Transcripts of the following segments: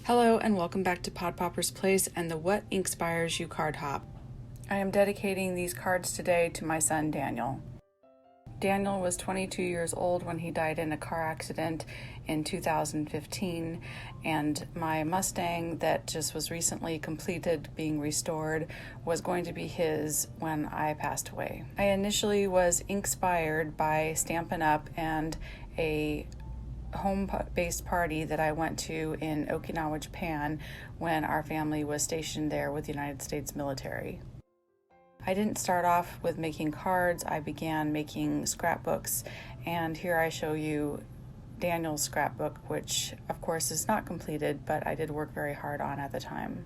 Hello and welcome back to Pod Popper's Place and the What Inkspires You card hop. I am dedicating these cards today to my son Daniel. Daniel was 22 years old when he died in a car accident in 2015, and my Mustang that just was recently completed being restored was going to be his when I passed away. I initially was ink-spired by Stampin' Up! And a home-based party that I went to in Okinawa, Japan, when our family was stationed there with the United States military. I didn't start off with making cards. I began making scrapbooks, and here I show you Daniel's scrapbook, which of course is not completed, but I did work very hard on at the time.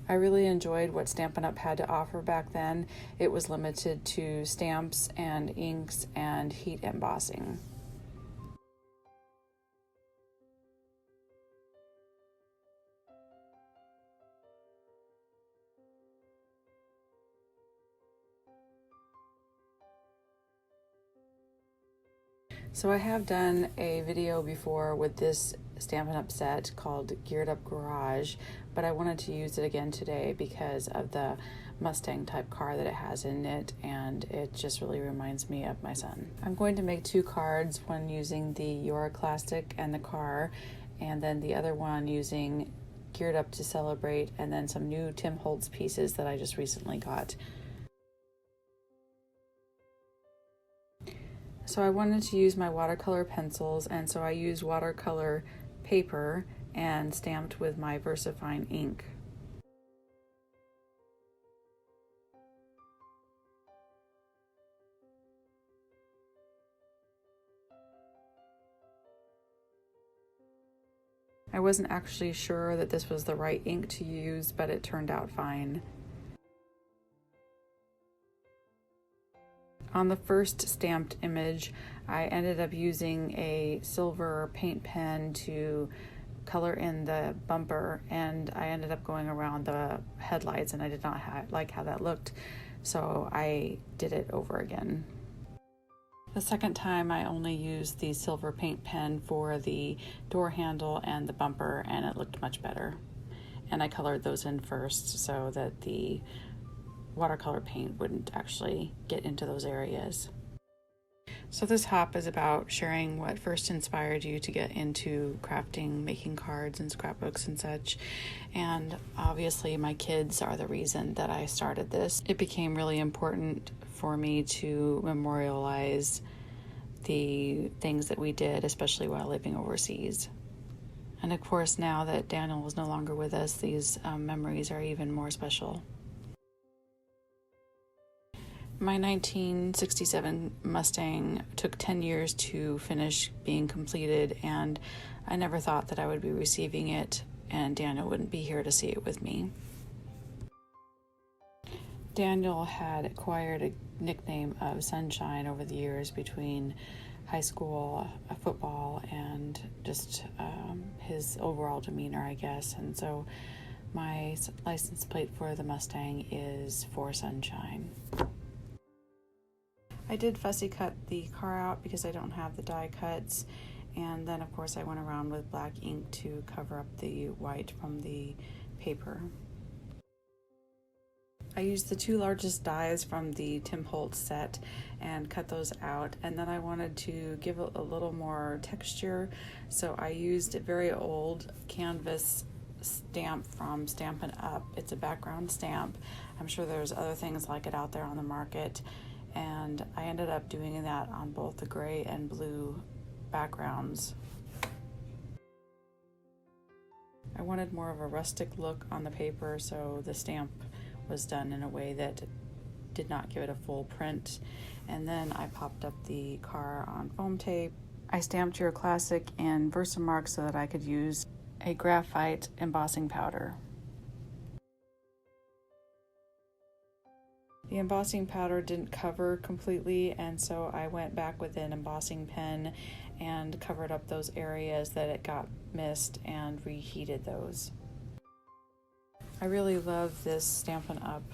I really enjoyed what Stampin' Up! Had to offer back then. It was limited to stamps and inks and heat embossing. So I have done a video before with this Stampin' Up! Set called Geared Up Garage, but I wanted to use it again today because of the Mustang type car that it has in it, and it just really reminds me of my son. I'm going to make two cards, one using the Yora Classic and the car, and then the other one using Geared Up to Celebrate, and then some new Tim Holtz pieces that I just recently got. So I wanted to use my watercolor pencils, and so I used watercolor paper and stamped with my VersaFine ink. I wasn't actually sure that this was the right ink to use, but it turned out fine. On the first stamped image, I ended up using a silver paint pen to color in the bumper, and I ended up going around the headlights, and I did not like how that looked, so I did it over again. The second time I only used the silver paint pen for the door handle and the bumper, and it looked much better. And I colored those in first so that the watercolor paint wouldn't actually get into those areas. So this hop is about sharing what first inspired you to get into crafting, making cards and scrapbooks and such. And obviously my kids are the reason that I started this. It became really important for me to memorialize the things that we did, especially while living overseas. And of course, now that Daniel is no longer with us, these memories are even more special. My 1967 Mustang took 10 years to finish being completed, and I never thought that I would be receiving it and Daniel wouldn't be here to see it with me. Daniel had acquired a nickname of Sunshine over the years between high school football and just his overall demeanor, I guess, and so my license plate for the Mustang is for Sunshine. I did fussy cut the car out because I don't have the die cuts, and then of course I went around with black ink to cover up the white from the paper. I used the two largest dies from the Tim Holtz set and cut those out, and then I wanted to give it a little more texture, so I used a very old canvas stamp from Stampin' Up! It's a background stamp. I'm sure there's other things like it out there on the market, and I ended up doing that on both the gray and blue backgrounds. I wanted more of a rustic look on the paper, so the stamp was done in a way that did not give it a full print, and then I popped up the car on foam tape. I stamped Your Classic in Versamark so that I could use a graphite embossing powder. The embossing powder didn't cover completely, and so I went back with an embossing pen and covered up those areas that it got missed and reheated those. I really love this Stampin' Up!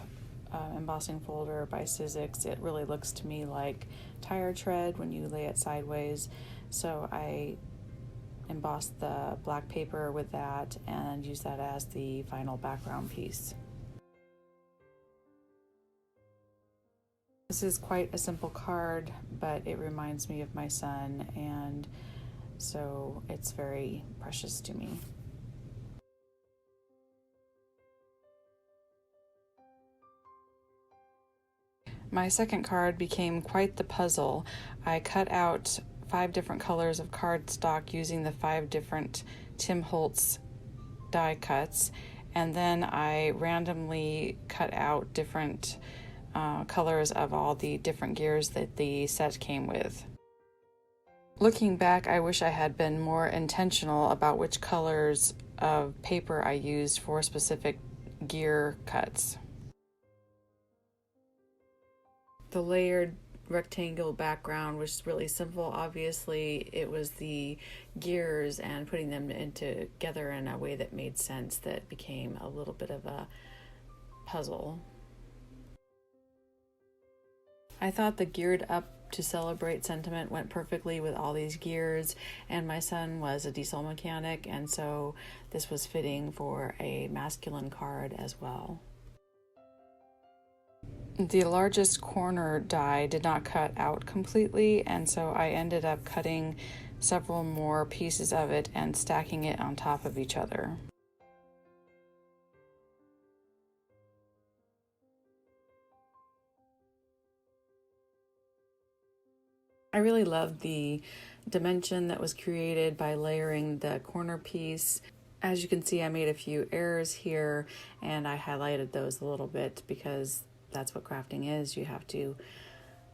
embossing folder by Sizzix. It really looks to me like tire tread when you lay it sideways. So I embossed the black paper with that and used that as the final background piece. This is quite a simple card, but it reminds me of my son, and so it's very precious to me. My second card became quite the puzzle. I cut out 5 different colors of cardstock using the 5 different Tim Holtz die cuts, and then I randomly cut out different colors of all the different gears that the set came with. Looking back, I wish I had been more intentional about which colors of paper I used for specific gear cuts. The layered rectangle background was really simple. Obviously, it was the gears and putting them together in a way that made sense that became a little bit of a puzzle. I thought the geared up to celebrate sentiment went perfectly with all these gears, and my son was a diesel mechanic, and so this was fitting for a masculine card as well. The largest corner die did not cut out completely, and so I ended up cutting several more pieces of it and stacking it on top of each other. I really loved the dimension that was created by layering the corner piece. As you can see, I made a few errors here, and I highlighted those a little bit because that's what crafting is. You have to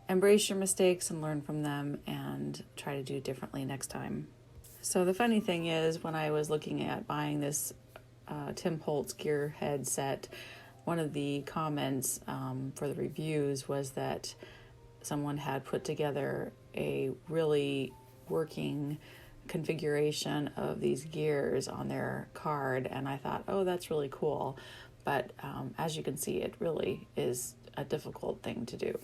embrace your mistakes and learn from them and try to do it differently next time. So the funny thing is, when I was looking at buying this Tim Holtz gearhead set, one of the comments for the reviews was that someone had put together a really working configuration of these gears on their card, and I thought, oh, that's really cool. But as you can see, it really is a difficult thing to do.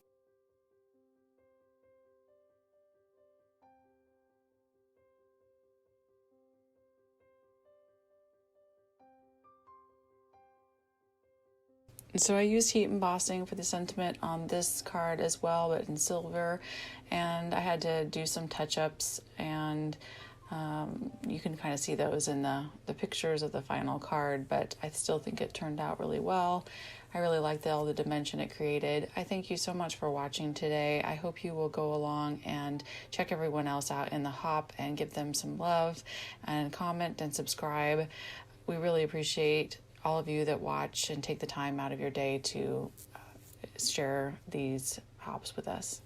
So I used heat embossing for the sentiment on this card as well, but in silver, and I had to do some touch-ups, and you can kind of see those in the pictures of the final card, but I still think it turned out really well. I really liked all the dimension it created. I thank you so much for watching today. I hope you will go along and check everyone else out in the Hop and give them some love and comment and subscribe. We really appreciate all of you that watch and take the time out of your day to share these hops with us.